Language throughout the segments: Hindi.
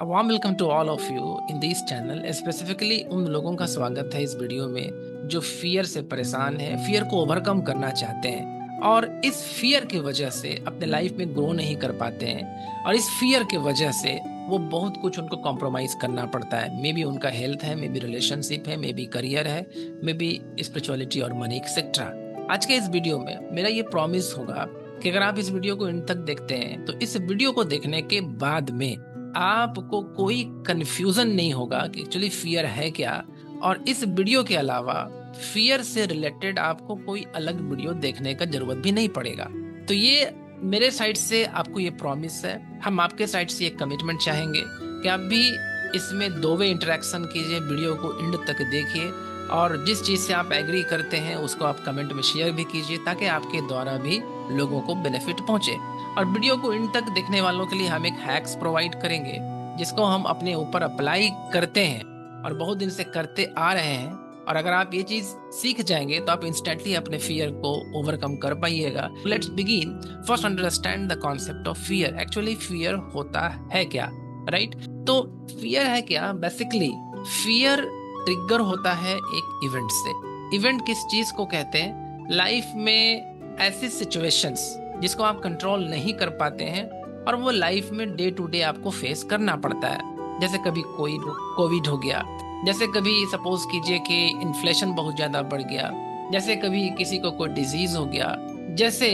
Warm welcome to all of you in this channel. Specifically उन लोगों का स्वागत है इस वीडियो में जो फियर से परेशान है, फियर को ओवरकम करना चाहते हैं और इस फियर की वजह से अपने लाइफ में ग्रो नहीं कर पाते हैं और इस फियर की वजह से वो बहुत कुछ उनको कॉम्प्रोमाइज करना पड़ता है। मे बी उनका हेल्थ है, मे बी रिलेशनशिप है, मे बी करियर है, मे बी स्पिरिचुअलिटी और मनी एक्सेट्रा। आज के इस वीडियो में मेरा ये प्रॉमिस होगा कि अगर आप इस वीडियो को इन तक देखते हैं तो इस वीडियो को देखने के बाद में आपको कोई कंफ्यूजन नहीं होगा कि एक्चुअली फियर है क्या। और इस वीडियो के अलावा फियर से रिलेटेड आपको कोई अलग वीडियो देखने का जरूरत भी नहीं पड़ेगा। तो ये मेरे साइड से आपको ये प्रॉमिस है। हम आपके साइड से एक कमिटमेंट चाहेंगे कि आप भी इसमें दो वे इंटरेक्शन कीजिए, वीडियो को एंड तक देखिए और जिस चीज से आप एग्री करते हैं उसको आप कमेंट में शेयर भी कीजिए ताकि आपके द्वारा भी लोगों को बेनिफिट पहुंचे। और वीडियो को इन तक देखने वालों के लिए हम एक हैक्स प्रोवाइड करेंगे जिसको हम अपने ऊपर अप्लाई करते हैं और बहुत दिन से करते आ रहे हैं। और अगर आप ये चीज सीख जाएंगे तो आप इंस्टेंटली अपने फियर को ओवरकम कर पाइएगा। Let's begin. First understand the concept of fear. Actually fear होता है क्या, राइट? तो फियर है क्या? बेसिकली फियर ट्रिगर होता है एक इवेंट से। इवेंट किस चीज को कहते हैं? लाइफ में ऐसी सिचुएशंस जिसको आप कंट्रोल नहीं कर पाते हैं और वो लाइफ में डे टू डे आपको फेस करना पड़ता है। जैसे कभी कोई कोविड हो गया, जैसे कभी सपोज कीजिए कि इन्फ्लेशन बहुत ज्यादा बढ़ गया, जैसे कभी किसी को कोई डिजीज हो गया, जैसे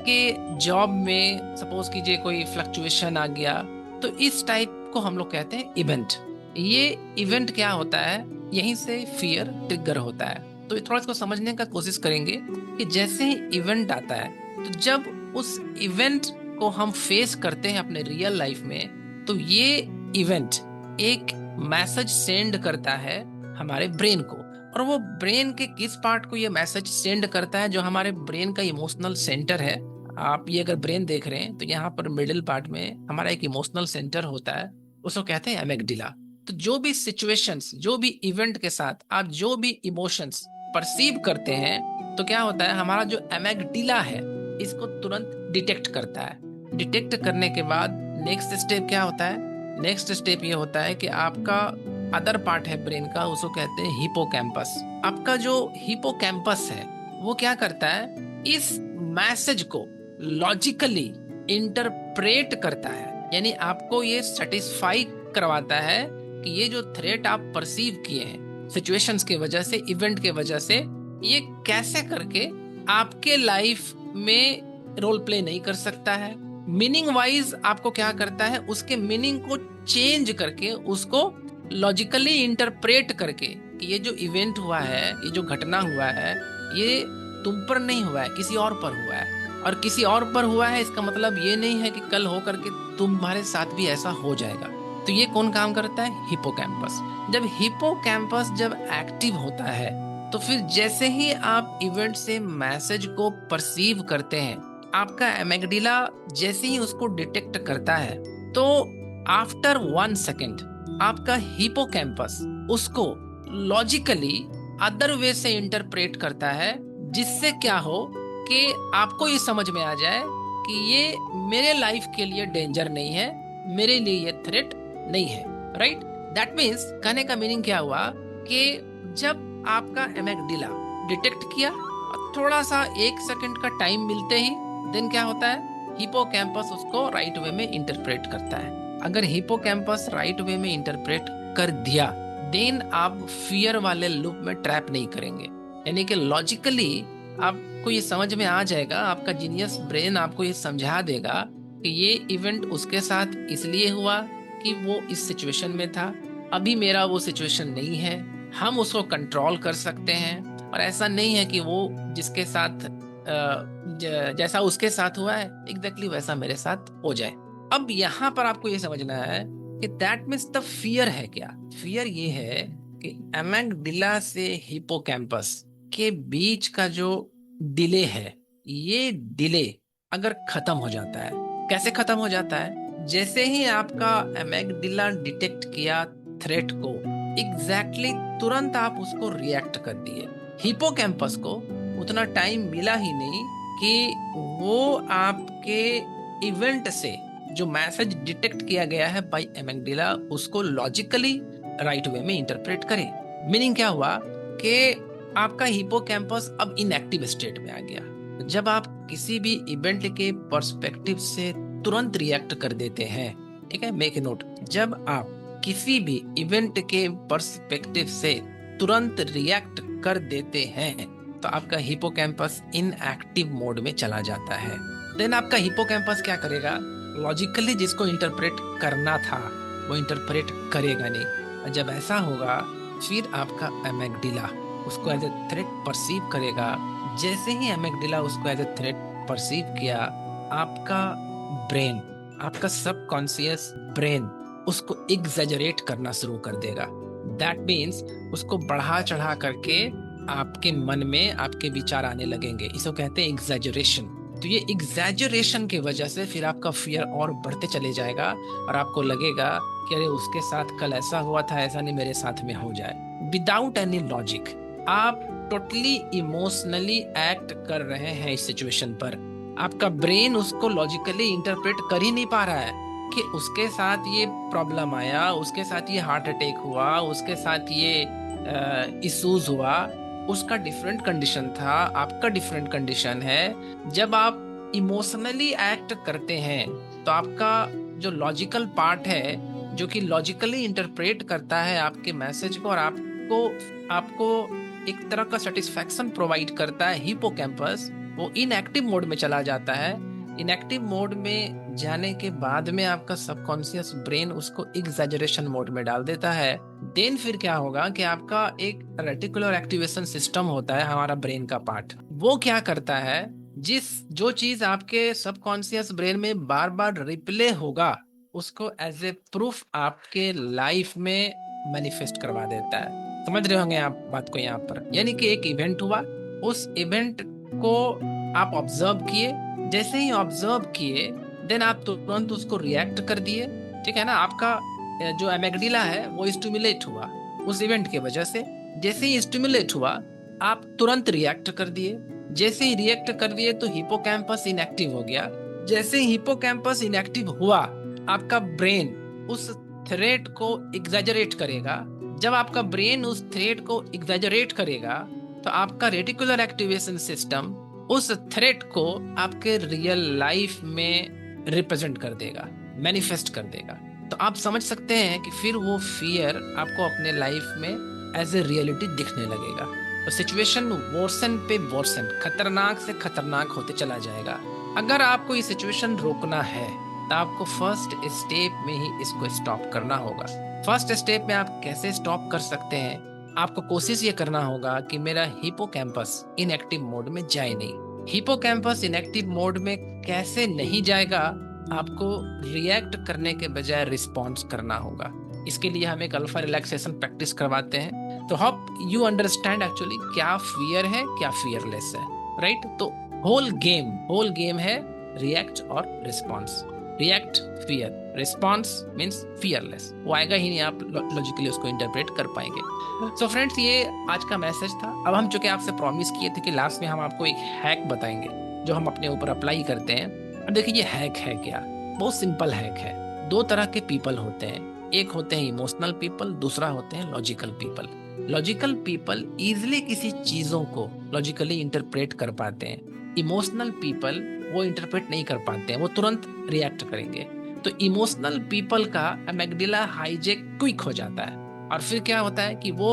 कि जॉब में सपोज कीजिए कोई फ्लक्चुएशन आ गया। तो इस टाइप को हम लोग कहते हैं इवेंट। ये इवेंट क्या होता है? यहीं से फियर ट्रिगर होता है। तो थोड़ा इसको समझने का कोशिश करेंगे कि जैसे ही इवेंट आता है तो जब उस इवेंट को हम फेस करते हैं अपने रियल लाइफ में तो ये इवेंट एक मैसेज सेंड करता है हमारे ब्रेन को। और वो ब्रेन के किस पार्ट को ये मैसेज सेंड करता है? जो हमारे ब्रेन का इमोशनल सेंटर है। आप ये अगर ब्रेन देख रहे हैं तो यहाँ पर मिडिल पार्ट में हमारा एक इमोशनल सेंटर होता है, उसको कहते हैं एमिगडाला। तो जो भी सिचुएशंस, जो भी इवेंट के साथ आप जो भी इमोशंस परसीव करते हैं तो क्या होता है, हमारा जो एमिगडाला है इसको तुरंत डिटेक्ट करता है। डिटेक्ट करने के बाद नेक्स्ट स्टेप क्या होता है? नेक्स्ट स्टेप ये होता है कि आपका अदर पार्ट है ब्रेन का, उसको कहते हैं हिपोकैम्पस। आपका जो हिपोकैम्पस है वो क्या करता है? इस मैसेज को लॉजिकली इंटरप्रेट करता है, यानी आपको ये सेटिस्फाई करवाता है कि ये जो थ्रेट आप परसीव किए हैं सिचुएशंस के वजह से, इवेंट के वजह से, ये कैसे करके आपके लाइफ में रोल प्ले नहीं कर सकता है। मीनिंग वाइज आपको क्या करता है? उसके मीनिंग को चेंज करके, उसको लॉजिकली इंटरप्रेट करके कि ये जो इवेंट हुआ है, ये जो घटना हुआ है, ये तुम पर नहीं हुआ है, किसी और पर हुआ है। और किसी और पर हुआ है इसका मतलब ये नहीं है कि कल हो करके तुम्हारे साथ भी ऐसा हो जाएगा। तो ये कौन काम करता है? हिपोकैम्पस। जब हिपोकैम्पस जब एक्टिव होता है तो फिर जैसे ही आप इवेंट से मैसेज को परसीव करते हैं, आपका एमिगडाला जैसे ही उसको डिटेक्ट करता है तो आफ्टर 1 सेकेंड आपका हिपोकैम्पस उसको लॉजिकली अदर वे से इंटरप्रेट करता है, जिससे क्या हो कि आपको ये समझ में आ जाए कि ये मेरे लाइफ के लिए डेंजर नहीं है, मेरे लिए ये थ्रेट नहीं है, राइट? दैट मीन्स कहने का मीनिंग क्या हुआ कि जब आपका एमिगडाला डिटेक्ट किया और थोड़ा सा 1 सेकंड का टाइम मिलते ही देन क्या होता है? हिपोकैम्पस उसको राइट वे में इंटरप्रेट करता है। अगर हिपोकैम्पस राइट वे में इंटरप्रेट कर दिया देन आप फियर वाले लूप में ट्रैप नहीं करेंगे। यानी कि लॉजिकली आपको ये समझ में आ जाएगा, आपका जीनियस ब्रेन आपको ये समझा देगा कि ये इवेंट उसके साथ इसलिए हुआ कि वो इस सिचुएशन में था, अभी मेरा वो सिचुएशन नहीं है, हम उसको कंट्रोल कर सकते हैं। और ऐसा नहीं है कि वो जिसके साथ जैसा उसके साथ हुआ है एग्जैक्टली वैसा मेरे साथ हो जाए। अब यहाँ पर आपको ये समझना है कि दैट मीन्स द फियर है क्या? फियर ये है कि एमिगडाला से हिपोकैम्पस के बीच का जो डिले है, ये डिले अगर खत्म हो जाता है, कैसे खत्म हो जाता है? जैसे ही आपका एमिगडाला डिटेक्ट किया थ्रेट को, एग्जैक्टली तुरंत आप उसको रिएक्ट कर दिए। हिपोकैम्पस को उतना टाइम मिला ही नहीं कि वो आपके इवेंट से जो मैसेज डिटेक्ट किया गया है बाय एमेगडाला उसको लॉजिकली राइट वे में इंटरप्रेट करे। मीनिंग क्या हुआ कि आपका हिपोकैम्पस अब इनएक्टिव स्टेट में आ गया। जब आप किसी भी इवेंट के पर्सपेक्टिव से तुरंत रिएक्ट कर देते हैं, ठीक है, मेक ए नोट, जब आप किसी भी इवेंट के पर्सपेक्टिव से तुरंत रिएक्ट कर देते हैं तो आपका हिपोकैम्पस इनएक्टिव मोड में चला जाता है। देन आपका हिपोकैम्पस क्या करेगा, लॉजिकली जिसको इंटरप्रेट करना था वो इंटरप्रेट करेगा नहीं। और जब ऐसा होगा फिर आपका एमेगडाला उसको एज ए थ्रेट परसीव करेगा। जैसे ही एमेगडाला उसको एज ए थ्रेट परसीव किया, आपका ब्रेन, आपका सबकॉन्शियस ब्रेन उसको एग्जैजरेट करना शुरू कर देगा। दैट मीन्स उसको बढ़ा चढ़ा करके आपके मन में आपके विचार आने लगेंगे। इसको कहते हैं एग्जैजरेशन। तो ये एग्जैजरेशन की वजह से फिर आपका फियर और बढ़ते चले जाएगा और आपको लगेगा कि अरे उसके साथ कल ऐसा हुआ था, ऐसा नहीं मेरे साथ में हो जाए। विदाउट एनी लॉजिक आप टोटली इमोशनली एक्ट कर रहे हैं इस सिचुएशन पर। आपका ब्रेन उसको लॉजिकली इंटरप्रेट कर ही नहीं पा रहा है कि उसके साथ ये प्रॉब्लम आया, उसके साथ ये हार्ट अटैक हुआ, उसके साथ ये इश्यूज हुआ। उसका डिफरेंट कंडीशन था, आपका डिफरेंट कंडीशन है। जब आप इमोशनली एक्ट करते हैं तो आपका जो लॉजिकल पार्ट है, जो कि लॉजिकली इंटरप्रेट करता है आपके मैसेज को और आपको एक तरह का सेटिस्फैक्शन प्रोवाइड करता है, हिपोकैम्पस, वो इनएक्टिव मोड में चला जाता है। इनएक्टिव मोड में जाने के बाद में आपका सबकॉन्शियस ब्रेन उसको एग्जैजरेशन मोड में डाल देता है। देन फिर क्या होगा कि आपका एक रेटिकुलर एक्टिवेशन सिस्टम होता है, हमारा ब्रेन का पार्ट, वो क्या करता है, जो चीज आपके सबकॉन्शियस ब्रेन में बार बार रिप्ले होगा उसको एज ए प्रूफ आपके लाइफ में मैनिफेस्ट करवा देता है। समझ रहे होंगे आप बात को यहाँ पर। यानी कि एक इवेंट हुआ, उस इवेंट को आप ऑब्जर्व किए, जैसे ही ऑब्जर्व किए देन आप तुरंत उसको रिएक्ट कर दिए, ठीक है ना। आपका जो एमेगडाला है वो स्टिमुलेट हुआ उस इवेंट के वजह से। जैसे ही स्टिमुलेट हुआ आप तुरंत रिएक्ट कर दिए। जैसे ही रिएक्ट कर दिए तो हिपोकैम्पस इनएक्टिव हो गया। जैसे ही हिपोकैम्पस इनएक्टिव हुआ आपका ब्रेन उस थ्रेट को एग्जैजरेट करेगा। जब आपका ब्रेन उस थ्रेट को एग्जैजरेट करेगा तो आपका रेटिकुलर एक्टिवेशन सिस्टम उस थ्रेट को आपके रियल लाइफ में रिप्रेजेंट कर देगा, मैनिफेस्ट कर देगा। तो आप समझ सकते हैं कि फिर वो फियर आपको अपने लाइफ में एज ए रियलिटी दिखने लगेगा। तो सिचुएशन वर्सन पे वर्सन, खतरनाक से खतरनाक होते चला जाएगा। अगर आपको ये सिचुएशन रोकना है तो आपको फर्स्ट स्टेप में ही इसको स्टॉप करना होगा। फर्स्ट स्टेप में आप कैसे स्टॉप कर सकते हैं, आपको कोशिश ये करना होगा कि मेरा हिपोकैम्पस इनएक्टिव मोड में जाए नहीं। हिपोकैम्पस इनएक्टिव मोड में कैसे नहीं जाएगा, आपको रिएक्ट करने के बजाय रिस्पॉन्स करना होगा। इसके लिए हम एक अल्फा रिलैक्सेशन प्रैक्टिस करवाते हैं। तो होप यू अंडरस्टैंड एक्चुअली क्या फियर है, क्या फियरलेस है, राइट। तो होल गेम है रिएक्ट और response. React fear, response means fearless. वो आएगा ही नहीं, आप लॉजिकली उसको इंटरप्रेट कर पाएंगे। सो फ्रेंड्स, ये आज का मैसेज था। अब हम चूंकि आपसे प्रॉमिस किए थे कि लास्ट में हम आपको एक हैक बताएंगे जो हम अपने ऊपर अप्लाई करते हैं। अब देखिए ये हैक है क्या, बहुत सिंपल हैक है। दो तरह के पीपल होते हैं, एक होते हैं इमोशनल पीपल, दूसरा होते हैं logical people. Logical people easily किसी चीजों को लॉजिकली इंटरप्रेट कर पाते हैं। इमोशनल पीपल वो इंटरप्रेट नहीं कर पाते हैं, वो तुरंत रिएक्ट करेंगे। तो इमोशनल पीपल का एमेगडाला हाईजैक क्विक हो जाता है और फिर क्या होता है कि वो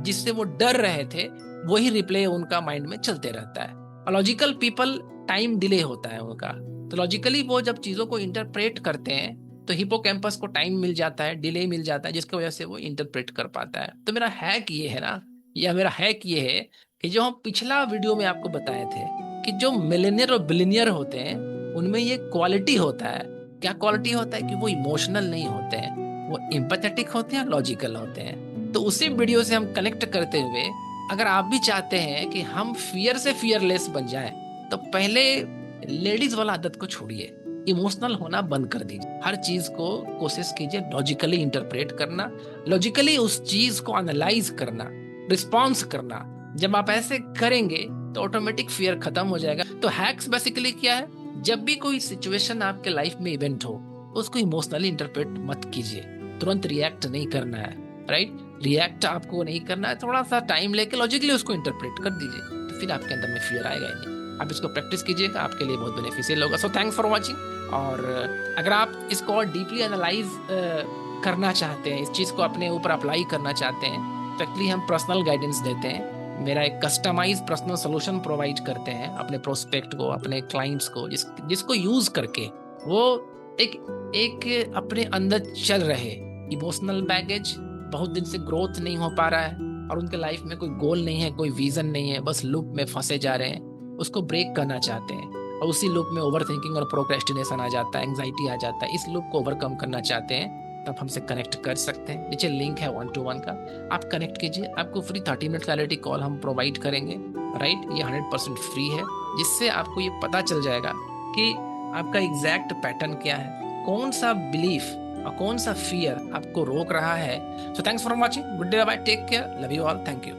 जिससे वो डर रहे थे वही रिप्ले उनका माइंड में चलते रहता है। और लॉजिकल पीपल टाइम डिले होता है उनका। तो लॉजिकली वो जब चीजों को इंटरप्रेट करते हैं तो हिपोकैम्पस को टाइम मिल जाता है, डिले मिल जाता है, जिसकी वजह से वो इंटरप्रेट कर पाता है। तो मेरा हैक ये है ना, मेरा हैक ये है कि जो हम पिछला वीडियो में आपको बताए थे कि जो मिलेनियर और बिलियनियर होते हैं उनमें ये क्वालिटी होता है। क्या क्वालिटी होता है कि वो इमोशनल नहीं होते हैं, वो एम्पैथेटिक होते हैं, लॉजिकल होते हैं। तो उसी वीडियो से हम कनेक्ट करते हुए अगर आप भी चाहते हैं कि हम फियर से फियरलेस बन जाएं तो पहले लेडीज वाला आदत को छोड़िए, इमोशनल होना बंद कर दीजिए। हर चीज को कोशिश कीजिए लॉजिकली इंटरप्रेट करना, लॉजिकली उस चीज को एनालाइज करना, रिस्पॉन्स करना। जब आप ऐसे करेंगे तो ऑटोमेटिक फियर खत्म हो जाएगा। तो हैक्स बेसिकली क्या है, जब भी कोई सिचुएशन आपके लाइफ में इवेंट हो, उसको इमोशनली इंटरप्रेट मत कीजिए, तुरंत रिएक्ट नहीं करना है, राइट? रिएक्ट आपको नहीं करना है, थोड़ा सा टाइम लेके लॉजिकली उसको इंटरप्रेट कर दीजिए, तो फिर आपके अंदर में फियर आएगा ही नहीं। आप इसको प्रैक्टिस कीजिएगा, आपके लिए बहुत बेनिफिशियल होगा। सो थैंक्स फॉर वॉचिंग। और अगर आप इसको और डीपली एनालाइज करना चाहते हैं, इस चीज़ को अपने ऊपर अप्लाई करना चाहते हैं, तो एक्चुअली हम पर्सनल गाइडेंस देते हैं। मेरा एक कस्टमाइज पर्सनल सोल्यूशन प्रोवाइड करते हैं अपने प्रोस्पेक्ट को, अपने क्लाइंट्स को, जिसको यूज करके वो एक एक अपने अंदर चल रहे इमोशनल बैगेज, बहुत दिन से ग्रोथ नहीं हो पा रहा है और उनके लाइफ में कोई गोल नहीं है, कोई विजन नहीं है, बस लूप में फंसे जा रहे हैं, उसको ब्रेक करना चाहते हैं और उसी लूप में ओवर थिंकिंग और प्रोक्रेस्टिनेशन आ जाता है, एंग्जाइटी आ जाता है, इस लूप को ओवरकम करना चाहते हैं, तब हमसे कनेक्ट कर सकते हैं। नीचे लिंक है 1-to-1 का, आप कनेक्ट कीजिए, आपको फ्री 30 मिनट क्लैरिटी कॉल हम प्रोवाइड करेंगे, राइट? ये 100% फ्री है, जिससे आपको ये पता चल जाएगा कि आपका एग्जैक्ट पैटर्न क्या है, कौन सा बिलीफ और कौन सा फियर आपको रोक रहा है। So thanks for watching, good day, bye, take care, love you all, thank you.